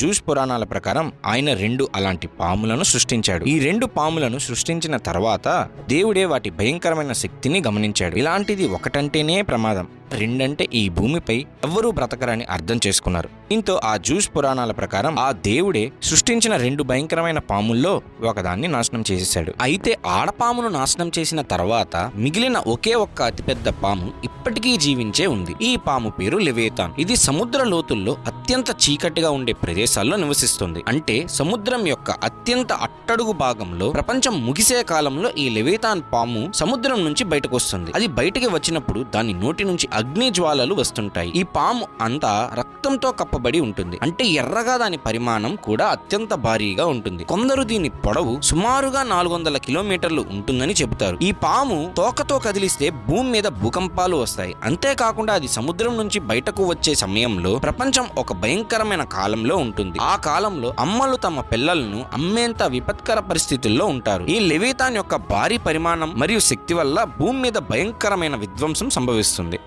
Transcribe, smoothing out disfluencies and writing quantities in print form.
Juice పురాణాల ప్రకారం ఆయన 2 అలాంటి పాములను సృష్టించాడు. ఈ 2 పాములను సృష్టించిన తర్వాత దేవుడే వాటి భయంకరమైన శక్తిని గమనించాడు. ఇలాంటిది ఒకటంటేనే ప్రమాదం, 2 అంటే ఈ భూమిపై ఎవ్వరూ బ్రతకరని అర్థం చేసుకున్నారు. దీంతో ఆ జూస్ పురాణాల ప్రకారం ఆ దేవుడే సృష్టించిన 2 భయంకరమైన పాముల్లో ఒకదాన్ని నాశనం చేసేశాడు. అయితే ఆడపామును నాశనం చేసిన తర్వాత మిగిలిన ఒకే ఒక్క అతిపెద్ద పాము ఇప్పటికీ జీవించే ఉంది. ఈ పాము పేరు లెవియేతాన్. ఇది సముద్ర లోతుల్లో అత్యంత చీకటిగా ఉండే ప్రదేశాల్లో నివసిస్తుంది. అంటే సముద్రం యొక్క అత్యంత అట్టడుగు భాగంలో ప్రపంచం ముగిసే కాలంలో ఈ లెవియేతాన్ పాము సముద్రం నుంచి బయటకు వస్తుంది. అది బయటికి వచ్చినప్పుడు దాని నోటి నుంచి అగ్ని జ్వాలలు వస్తుంటాయి. ఈ పాము అంతా రక్తంతో కప్పబడి ఉంటుంది. అంటే ఎర్రగా దాని పరిమాణం కూడా అత్యంత భారీగా ఉంటుంది. కొందరు దీని పొడవు సుమారుగా 400 కిలోమీటర్లు ఉంటుందని చెబుతారు. ఈ పాము తోకతో కదిలిస్తే భూమి మీద భూకంపాలు వస్తాయి. అంతేకాకుండా అది సముద్రం నుంచి బయటకు వచ్చే సమయంలో ప్రపంచం ఒక భయంకరమైన కాలంలో ఉంటుంది. ఆ కాలంలో అమ్మలు తమ పిల్లలను అమ్మేంత విపత్కర పరిస్థితుల్లో ఉంటారు. ఈ లెవియేతాన్ యొక్క భారీ పరిమాణం మరియు శక్తి వల్ల భూమి మీద భయంకరమైన విధ్వంసం సంభవిస్తుంది.